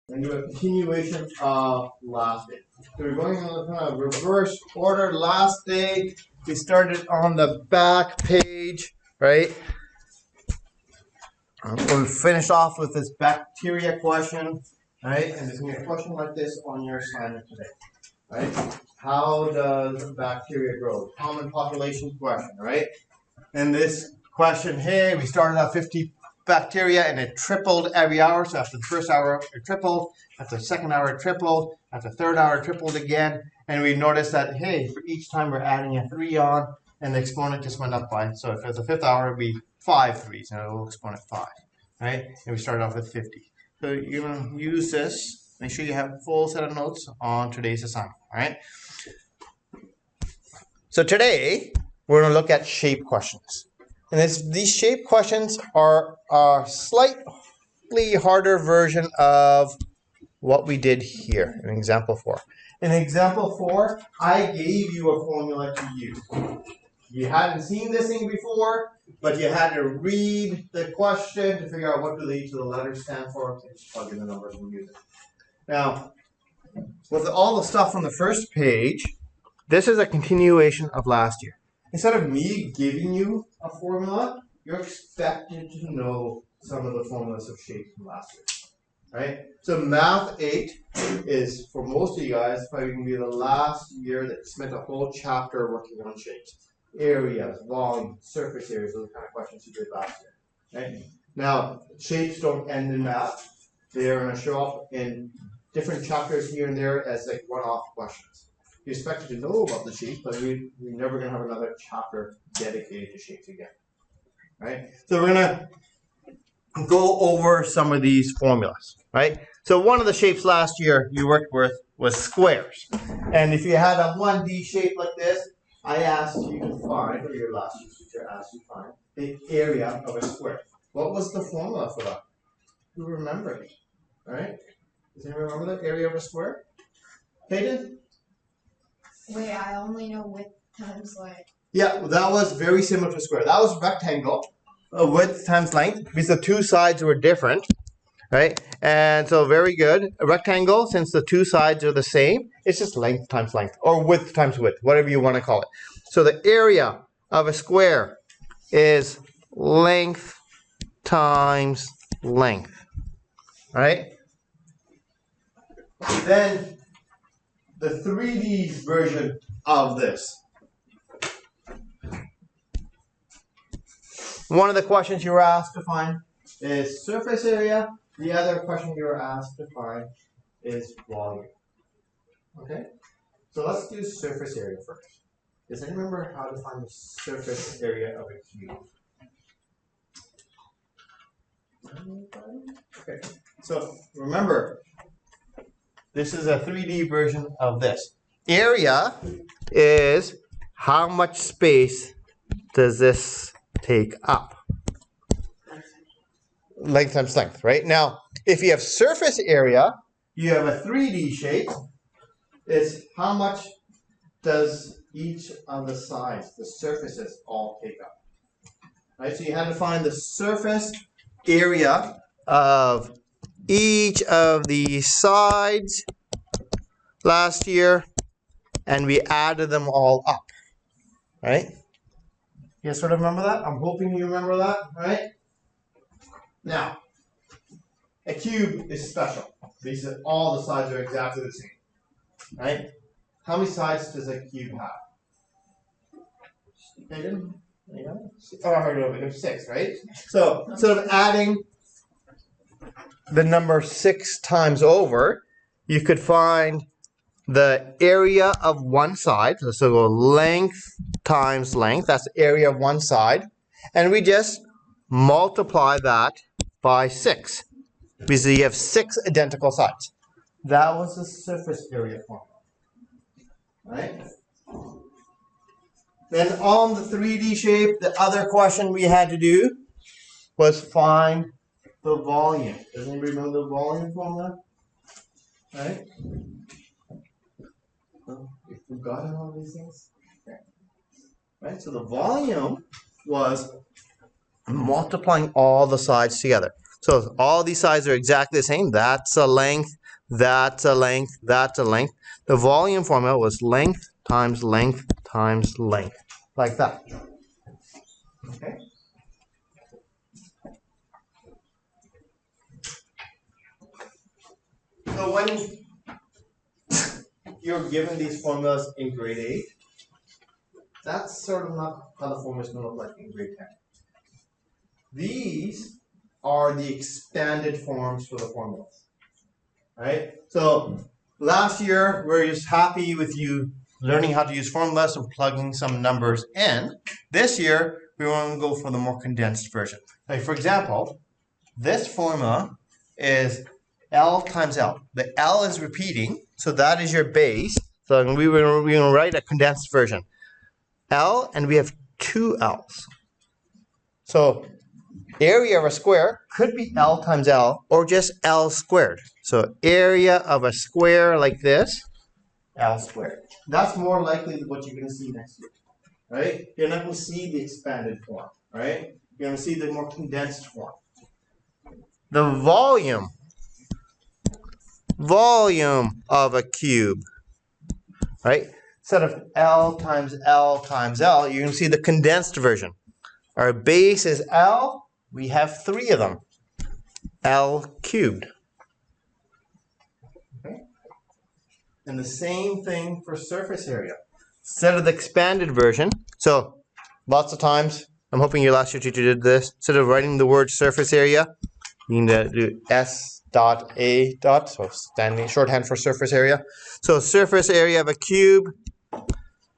and do a continuation of last day. So we're going in the kind of reverse order. Last day, we started on the back page, right? We'll finish off with this bacteria question, right? And there's going to be a question like this on your assignment today, right? How does bacteria grow? Common population question, right? And this question here, we started at 50 bacteria and it tripled every hour. So after the first hour, it tripled. After the second hour, it tripled. After the third hour, it tripled again. And we noticed that, hey, for each time we're adding a 3 on, and the exponent just went up by. So if it's the fifth hour, it would be 5 3s, and it will exponent 5, right? And we started off with 50. So you're going to use this. Make sure you have a full set of notes on today's assignment, all right? So today, we're going to look at shape questions. And these shape questions are a slightly harder version of what we did here in example 4. In example 4, I gave you a formula to use. You hadn't seen this thing before, but you had to read the question to figure out what do each of the letters stand for. So just plug in the numbers and use it. Now, with all the stuff on the first page, this is a continuation of last year. Instead of me giving you a formula, you're expected to know some of the formulas of shapes from last year, right? So math 8 is, for most of you guys, probably going to be the last year that you spent a whole chapter working on shapes. Areas, volume, surface areas, those kind of questions you did last year, right? Now, shapes don't end in math. They're going to show up in different chapters here and there as like one-off questions. You expect you to know about the shapes, but we're never going to have another chapter dedicated to shapes again, right? So we're going to go over some of these formulas, right? So one of the shapes last year you worked with was squares. And if you had a 1D shape like this, I asked you to find, or your last year's teacher asked you to find, the area of a square. What was the formula for that? Who remembers, right? Does anyone remember the area of a square? Hayden? Wait, I only know width times length. Yeah, well, that was very similar to square. That was rectangle, width times length, because the two sides were different, right? And so very good. A rectangle, since the two sides are the same, it's just length times length, or width times width, whatever you want to call it. So the area of a square is length times length, right? Then the 3D version of this. One of the questions you were asked to find is surface area. The other question you were asked to find is volume. Okay? So let's do surface area first. Does anyone remember how to find the surface area of a cube? Okay. So remember, this is a 3D version of this. Area is how much space does this take up? Length times length, right? Now, if you have surface area, you have a 3D shape. It's how much does each of the sides, the surfaces, all take up? Right? So you had to find the surface area of each of the sides last year, and we added them all up, right? You guys sort of remember that? I'm hoping you remember that, right? Now, a cube is special. These are, all the sides are exactly the same, right? How many sides does a cube have? Hayden? Oh, I heard of it. 6, right? So instead of adding the number 6 times over, you could find the area of one side. So go length times length. That's the area of one side. And we just multiply that by 6. Because you have 6 identical sides. That was the surface area formula. Right? Then on the 3D shape, the other question we had to do was find the volume. Does anybody remember the volume formula? Right? We've forgotten all these things. Okay. Right? So the volume was multiplying all the sides together. So all these sides are exactly the same. That's a length, that's a length, that's a length. The volume formula was length times length times length, like that. Okay. So when you're given these formulas in grade 8, that's sort of not how the formula is going to look like in grade 10. These are the expanded forms for the formulas. Right? So last year, we were just happy with you learning how to use formulas and plugging some numbers in. This year, we want to go for the more condensed version. Like for example, this formula is L times L. The L is repeating, so that is your base. So we're going to write a condensed version. L, and we have two L's. So area of a square could be L times L, or just L squared. So area of a square like this, L squared. That's more likely what you're going to see next year, right? You're not going to see the expanded form, right? You're going to see the more condensed form. The volume of a cube, right? Instead of L times L times L, you're going to see the condensed version. Our base is L. We have 3 of them. L cubed. Okay. And the same thing for surface area. Instead of the expanded version, so lots of times, I'm hoping your last year teacher did this. Instead of writing the word surface area, you need to do S dot A dot, so standing shorthand for surface area. So surface area of a cube,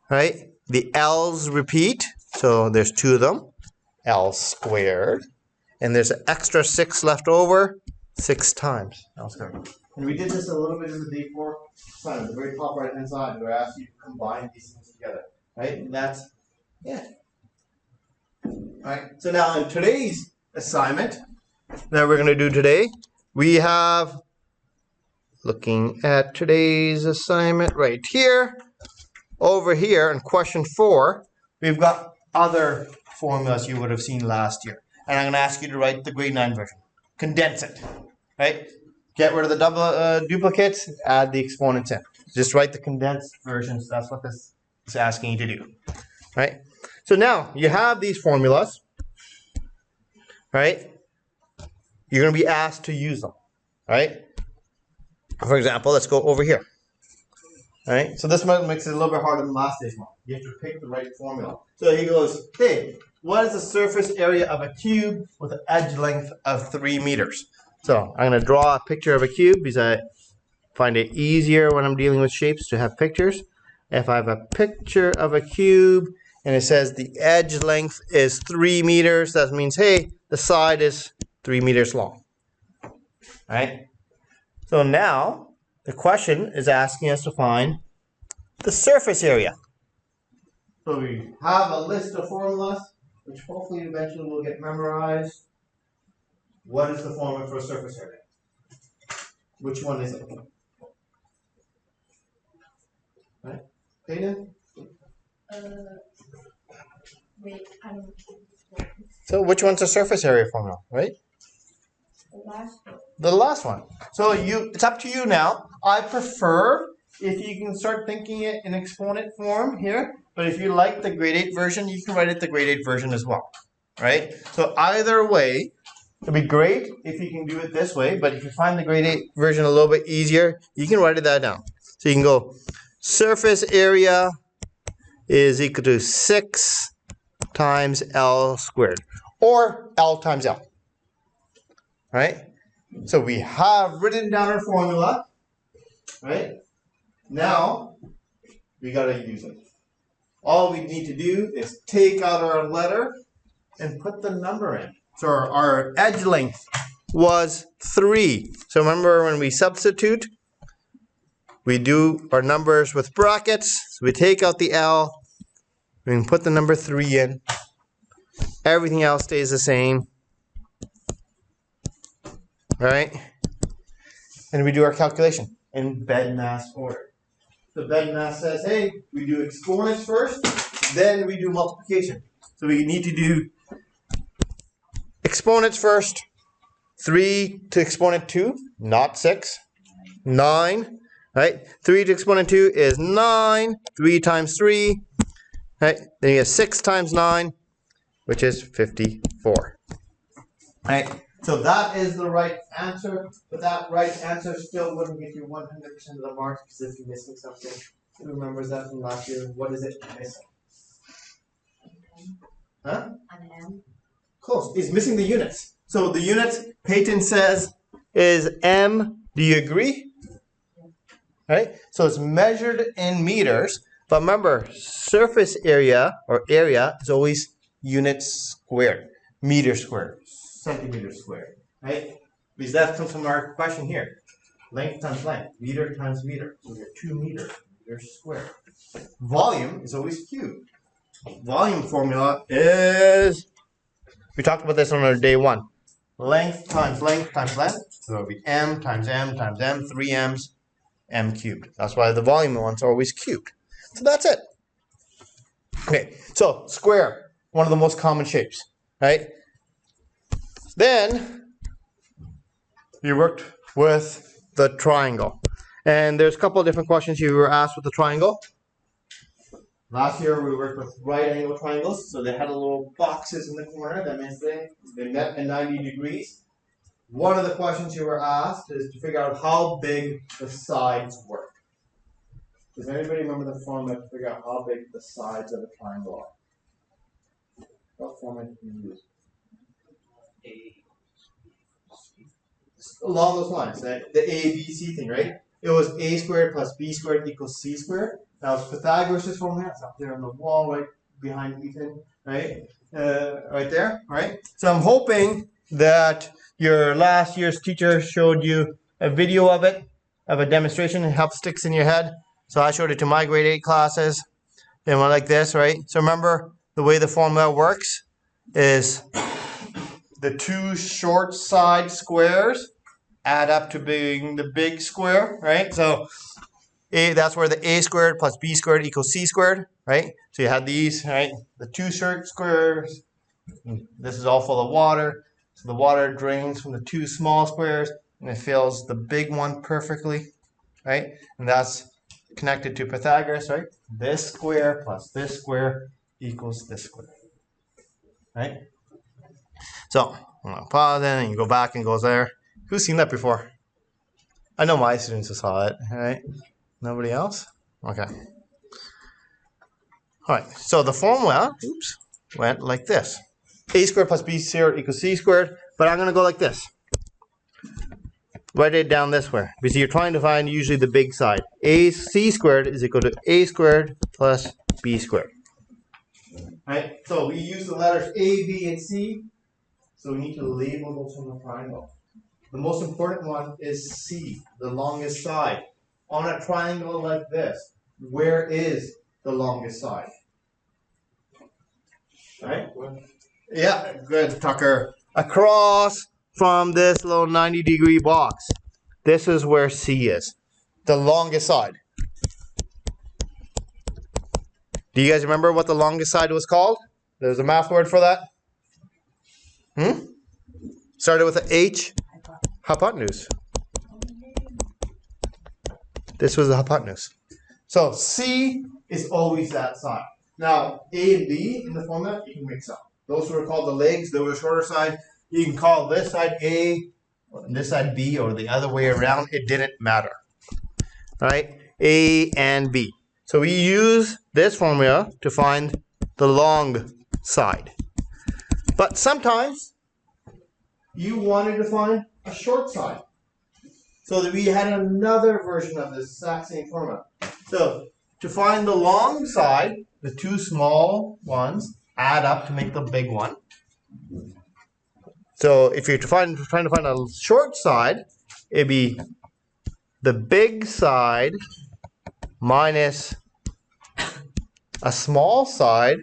right? The L's repeat, so there's 2 of them. L squared. And there's an extra 6 left over, 6 times L squared. And we did this a little bit in the day 4 side, the very top right hand side, where I asked you to combine these things together. Right? And that's it. Alright, so now in today's assignment that we're going to do today, we have, looking at today's assignment right here, over here in question 4, we've got other formulas you would have seen last year. And I'm going to ask you to write the grade 9 version. Condense it, right? Get rid of the duplicates, add the exponents in. Just write the condensed versions. That's what this is asking you to do, right? So now you have these formulas, right? You're going to be asked to use them, right? For example, let's go over here. All right, so this makes it a little bit harder than last day's one. You have to pick the right formula. So he goes, hey, what is the surface area of a cube with an edge length of 3 meters? So I'm going to draw a picture of a cube because I find it easier when I'm dealing with shapes to have pictures. If I have a picture of a cube and it says the edge length is 3 meters, that means, hey, the side is 3 meters long. All right? So now the question is asking us to find the surface area. So we have a list of formulas, which hopefully eventually will get memorized. What is the formula for surface area? Which one is it? Right? Payton? Wait, I don't know. So which one's the surface area formula, right? The last one. The last one. So it's up to you now. I prefer if you can start thinking it in exponent form here, but if you like the grade 8 version, you can write it the grade 8 version as well, right? So either way, it'd be great if you can do it this way, but if you find the grade 8 version a little bit easier, you can write that down. So you can go surface area is equal to 6 times L squared, or L times L, right? So we have written down our formula, right? Now, we got to use it. All we need to do is take out our letter and put the number in. So our edge length was 3. So remember when we substitute, we do our numbers with brackets. So we take out the L, we can put the number 3 in. Everything else stays the same. Right? And we do our calculation in BEDMAS order. So BEDMAS says, hey, we do exponents first, then we do multiplication. So we need to do exponents first, 3 to exponent 2, not 6. 9, right? 3 to exponent 2 is 9. 3 times 3, right? Then you have 6 times 9, which is 54. Right? So that is the right answer, but that right answer still wouldn't get you 100% of the marks because if you're missing something. Who remembers that from last year? What is it missing? Huh? An M. Close. It's missing the units. So the units Peyton says is M. Do you agree? Right? So it's measured in meters. But remember, surface area or area is always units squared, meter squared, centimeter squared. Right? Because that comes from our question here. Length times length, meter times meter. So we get 2 meters, meters squared. Volume is always cubed. Volume formula is, we talked about this on our day 1. Length times length times length. So it would be M times M times M, 3 M's, M cubed. That's why the volume ones are always cubed. So that's it. Okay, so square, one of the most common shapes, right? Then you worked with the triangle. And there's a couple of different questions you were asked with the triangle. Last year we worked with right angle triangles, so they had a little boxes in the corner. That means they met at 90 degrees. One of the questions you were asked is to figure out how big the sides were. Does anybody remember the formula to figure out how big the sides of a triangle are? What formula did you use? Along those lines, the A, B, C thing, right? It was A squared plus B squared equals C squared. That was Pythagoras' formula. It's up there on the wall right behind Ethan, right? Right there, right? So I'm hoping that your last year's teacher showed you a video of it, of a demonstration, and help sticks in your head. So I showed it to my grade 8 classes. They went like this, right? So remember, the way the formula works is the 2 short side squares add up to being the big square, right? So that's where the A squared plus B squared equals C squared, right? So you had these, right? The 2 short squares. This is all full of water. So the water drains from the 2 small squares and it fills the big one perfectly, right? And that's connected to Pythagoras, right? This square plus this square equals this square, right? So I'm gonna pause it and you go back and goes there. Who's seen that before? I know my students saw it, right? Nobody else? Okay. All right, so the formula, went like this. A squared plus B squared equals C squared, but I'm gonna go like this. Write it down this way, because you're trying to find usually the big side. AC squared is equal to A squared plus B squared. Right, so we use the letters A, B, and C, so we need to label those on the triangle. The most important one is C, the longest side. On a triangle like this, where is the longest side? Right? Yeah, good, Tucker. Across from this little 90-degree box. This is where C is, the longest side. Do you guys remember what the longest side was called? There's a math word for that. Started with an H. Hypotenuse. This was the hypotenuse. So C is always that side. Now A and B in the formula you can mix up. Those were called the legs. They were shorter side. You can call this side A, and this side B, or the other way around. It didn't matter. All right, A and B. So we use this formula to find the long side. But sometimes you wanted to find a short side. So that we had another version of this exact same formula. So to find the long side, the 2 small ones add up to make the big one. So if you're trying to find a short side, it'd be the big side minus a small side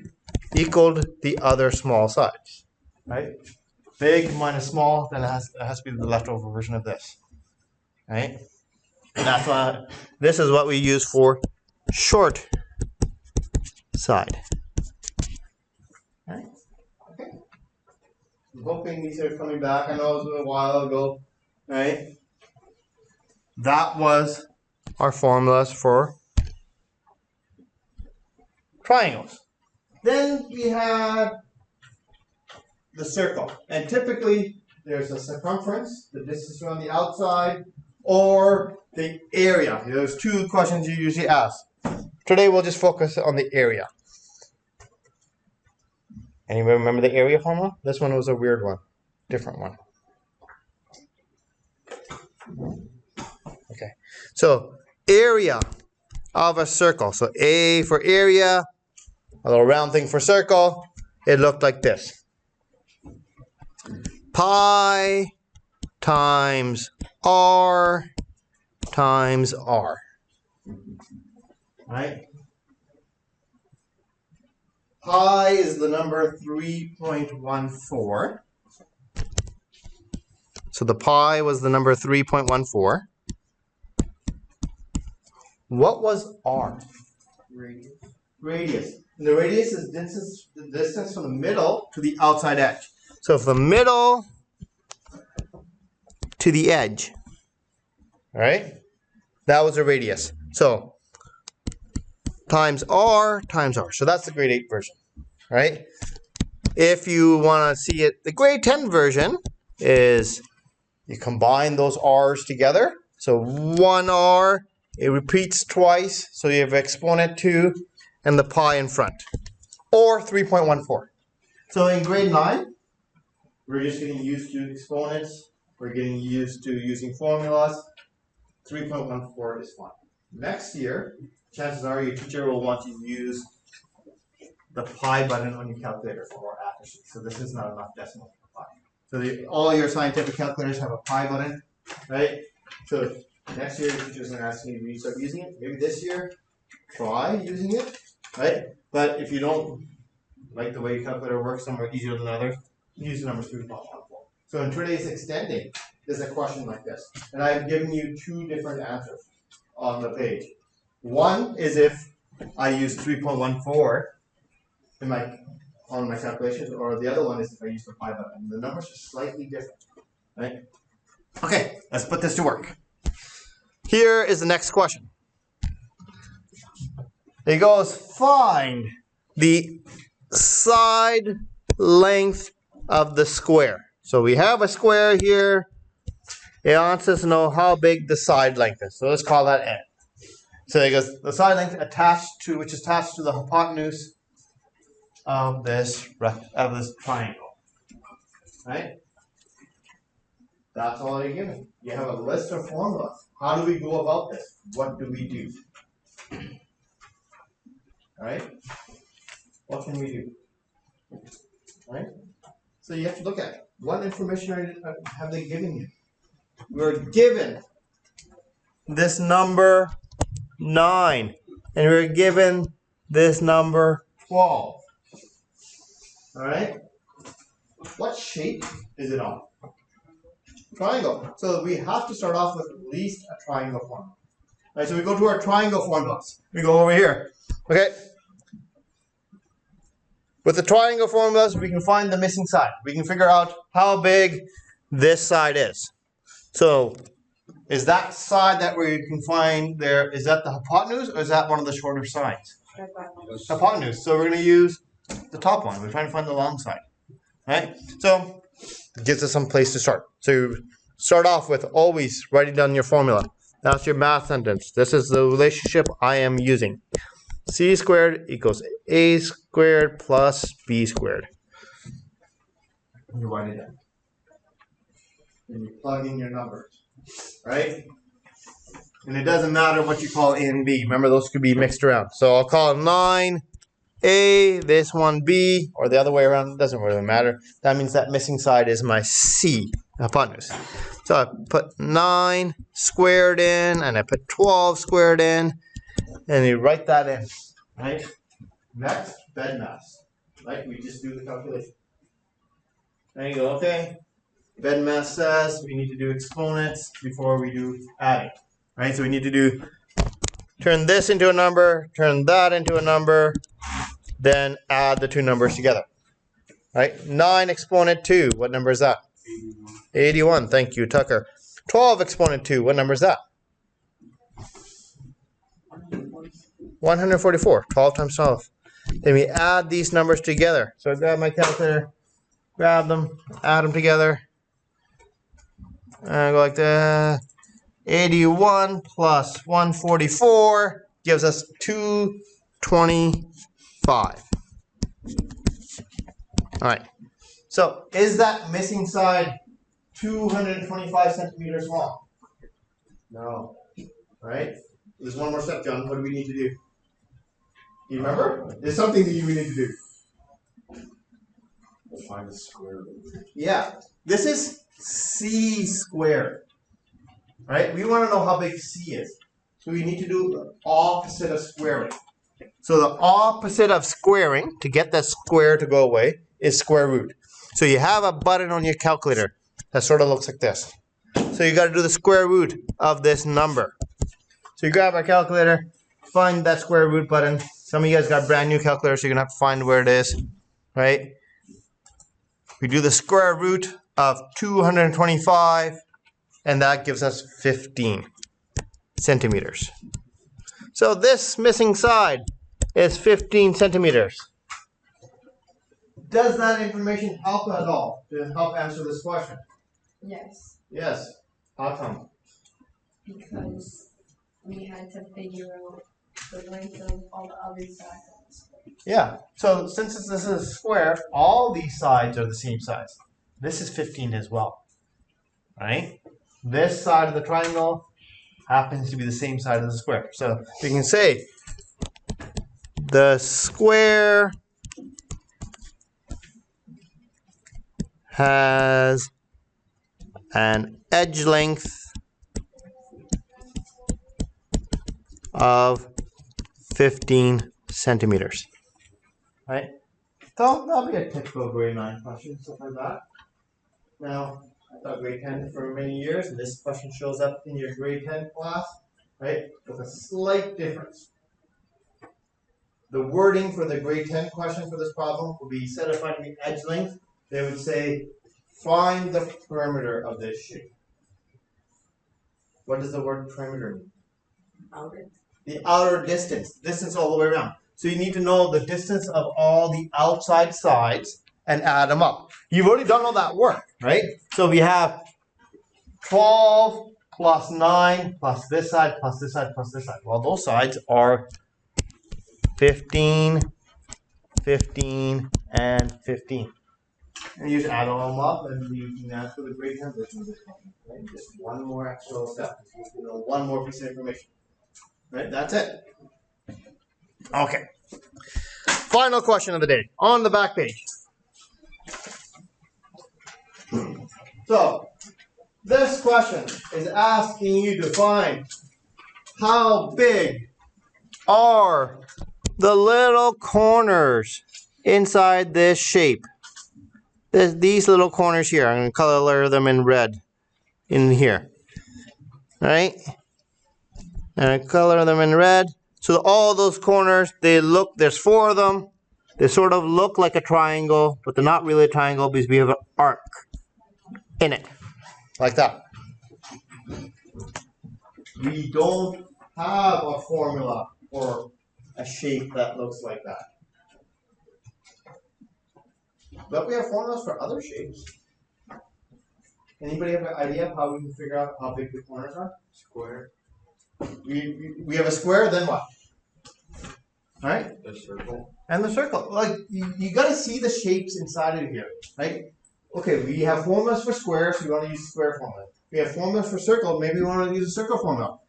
equaled the other small side. Right? Big minus small, then it has to be the leftover version of this. Right? And that's why this is what we use for short side. Right? Okay. hoping these are coming back. I know it was a while ago, right? That was our formulas for triangles. Then we had the circle. And typically, there's a circumference, the distance around the outside, or the area. There's two questions you usually ask. Today, we'll just focus on the area. Anybody remember the area formula? This one was a weird one, different one. Okay, so area of a circle. So A for area, a little round thing for circle. It looked like this. Pi times R times R. Right? Pi is the number 3.14. So the pi was the number 3.14. What was R? Radius. Radius. And the radius is the distance from the middle to the outside edge. So from the middle to the edge, all right? That was a radius. So times R times R. So that's the grade 8 version, right? If you want to see it, the grade 10 version is you combine those R's together. So 1R, it repeats twice. So you have exponent 2 and the pi in front. Or 3.14. So in grade 9, we're just getting used to exponents. We're getting used to using formulas. 3.14 is fine. Next year, chances are your teacher will want to use the pi button on your calculator for more accuracy. So this is not enough decimal for pi. So all your scientific calculators have a pi button, right? So next year, your teacher's going to ask you to start using it. Maybe this year, try using it, right? But if you don't like the way your calculator works, some are easier than others, use the numbers 3.14. So in today's extending, there's a question like this. And I've given you two different answers on the page. One is if I use 3.14 on my calculations, or the other one is if I use the pi button. The numbers are slightly different, right? Okay, let's put this to work. Here is the next question. It goes, find the side length of the square. So we have a square here. It wants us to know how big the side length is. So let's call that n. So it goes, the side length which is attached to the hypotenuse of this triangle. Right? That's all you're given. You have a list of formulas. How do we go about this? What do we do? Alright? What can we do? Right? So you have to look at what information have they given you? We're given this number 9, and we're given this number 12. Alright? What shape is it on? Triangle. So we have to start off with at least a triangle formula. Alright, so we go to our triangle formulas. We go over here. Okay? With the triangle formulas, we can find the missing side. We can figure out how big this side is. So, is that side that we can find there, is that the hypotenuse, or is that one of the shorter sides? Hypotenuse. So we're going to use the top one. We're trying to find the long side. Right? So, it gives us some place to start. So, start off with always writing down your formula. That's your math sentence. This is the relationship I am using. C squared equals A squared plus B squared. You write it down. And you plug in your numbers. Right? And it doesn't matter what you call A and B. Remember, those could be mixed around. So I'll call 9 A, this one B, or the other way around. It doesn't really matter. That means that missing side is my C, hypotenuse. So I put 9 squared in, and I put 12 squared in. And you write that in, right? Next, bed mass. Right? We just do the calculation. There you go, okay? Bed mass says we need to do exponents before we do adding. Right? So we need to turn this into a number, turn that into a number, then add the two numbers together. Right? 9 exponent 2. What number is that? 81. Thank you, Tucker. 12 exponent 2. What number is that? 144. 12 times 12. Then we add these numbers together. So I grab my calculator, grab them, add them together. And I go like that. 81 plus 144 gives us 225. All right. So is that missing side 225 centimeters long? No. All right. There's one more step, John. What do we need to do? Do you remember? There's something that you need to do. Find the square root. Yeah. This is c squared. Right? We want to know how big c is. So we need to do the opposite of squaring. So the opposite of squaring, to get that square to go away, is square root. So you have a button on your calculator that sort of looks like this. So you got to do the square root of this number. So you grab our calculator, find that square root button. Some of you guys got brand new calculators, so you're going to have to find where it is. Right? We do the square root of 225, and that gives us 15 centimeters. So this missing side is 15 centimeters. Does that information help at all to help answer this question? Yes, Yes. How come? because we had to figure out the length of all the other sides of the square. Yeah. So since this is a square, all these sides are the same size. This is 15 as well. Right? This side of the triangle happens to be the same side of the square. So we can say the square has an edge length of 15 centimeters. Right? So that'll be a typical grade 9 question, stuff like that. Now, I taught grade 10 for many years, and this question shows up in your grade 10 class, right, with a slight difference. The wording for the grade 10 question for this problem would be, instead of finding the edge length, they would say, find the perimeter of this shape. What does the word perimeter mean? Outer. The outer distance all the way around. So you need to know the distance of all the outside sides and add them up. You've already done all that work, right? So we have 12 plus 9 plus this side plus this side plus this side. Well, those sides are 15, 15, and 15. And you just add all them up, and you can answer the grade 10 version of this problem. Right? Just one more extra step. Just one more piece of information. Right? That's it. Okay. Final question of the day on the back page. So, this question is asking you to find how big are the little corners inside this shape. These little corners here. I'm going to color them in red in here. Right? And I color them in red. So all those corners, there's 4 of them. They sort of look like a triangle, but they're not really a triangle because we have an arc in it. Like that. We don't have a formula for a shape that looks like that. But we have formulas for other shapes. Anybody have an idea of how we can figure out how big the corners are? Square. We have a square, then what? Right? The circle. And the circle. Like you got to see the shapes inside of here, right? Okay, we have formulas for squares, so we want to use the square formula. We have formulas for circle, maybe we want to use a circle formula.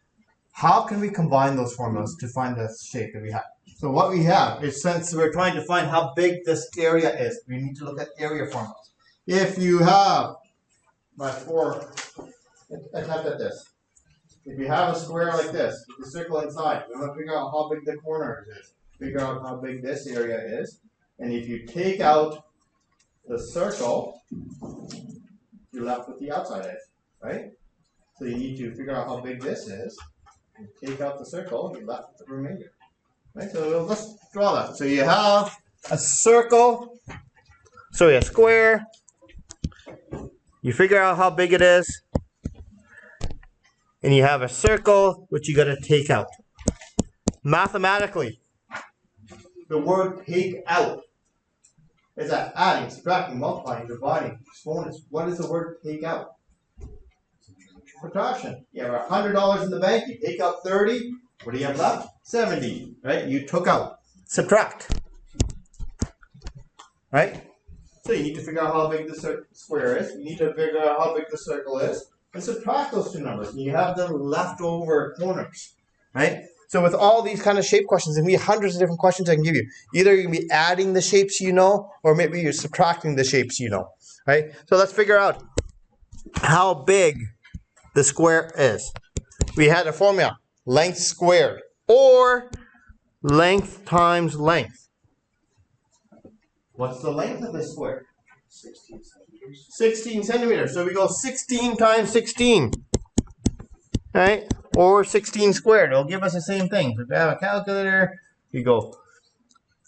How can we combine those formulas to find the shape that we have? So what we have is, since we're trying to find how big this area is, we need to look at area formulas. If you have, attempt at this. If you have a square like this, with a circle inside, we want to figure out how big the corner is. Figure out how big this area is. And if you take out the circle, you're left with the outside edge, right? So you need to figure out how big this is. And take out the circle, you're left with the remainder. Right? So let's draw that. So you have a circle. So a square, you figure out how big it is, and you have a circle which you got to take out. Mathematically, the word take out is that adding, subtracting, multiplying, dividing, exponents. What is the word take out? Subtraction. You have $100 in the bank, you take out 30, what do you have left? 70, right? You took out. Subtract. Right? So you need to figure out how big the square is, you need to figure out how big the circle is, and subtract those two numbers, and you have the leftover corners. Right? So with all these kind of shape questions, and we have hundreds of different questions I can give you. Either you're going to be adding the shapes you know, or maybe you're subtracting the shapes you know. Right? So let's figure out how big the square is. We had a formula, length squared, or length times length. What's the length of the square? 16 centimeters. 16 centimeters. So we go 16 times 16. Right? Or 16 squared. It'll give us the same thing. So if we have a calculator, we go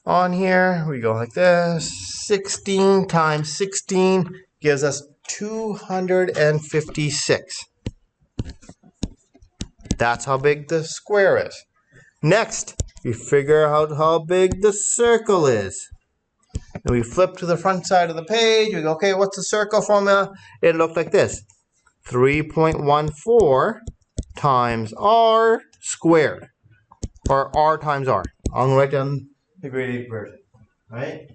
on here, we go like this. 16 times 16 gives us 256. That's how big the square is. Next, we figure out how big the circle is. And we flip to the front side of the page. We go, okay, what's the circle formula? It looked like this. 3.14 times r squared. Or r times r. I'll write down the grade 8 version. Right?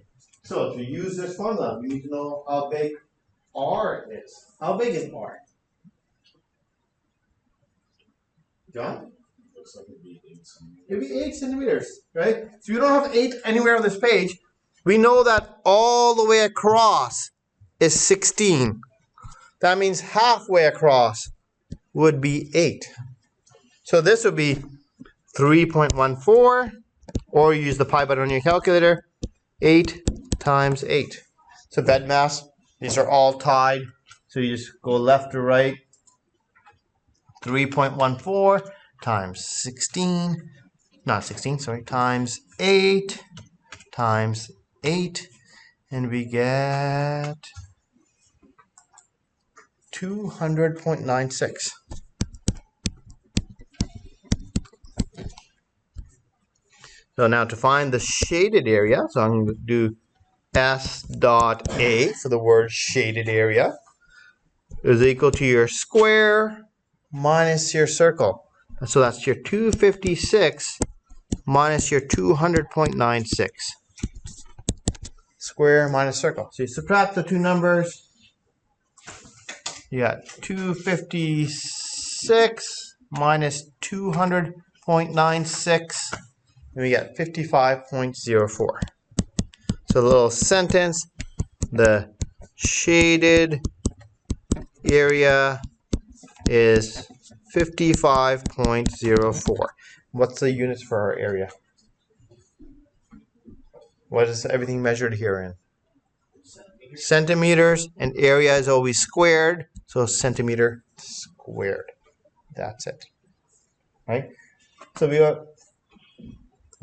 So to use this formula, we need to know how big r is. How big is r? John? Looks like it'd be 8 centimeters. It'd be 8 centimeters, right? So you don't have 8 anywhere on this page. We know that all the way across is 16. That means halfway across would be 8. So this would be 3.14, or you use the pi button on your calculator, 8 times 8. So bed mass, these are all tied. So you just go left to right. 3.14 times 16, not 16, sorry, times 8 times 8, and we get 200.96. So now to find the shaded area, so I'm going to do S dot A for the word shaded area is equal to your square minus your circle. So that's your 256 minus your 200.96. Square minus circle. So you subtract the two numbers. You got 256 minus 200.96. And we got 55.04. So the little sentence, the shaded area is 55.04. What's the units for our area? What is everything measured here in? Centimeters, and area is always squared, so centimeter squared. That's it. Right? So we are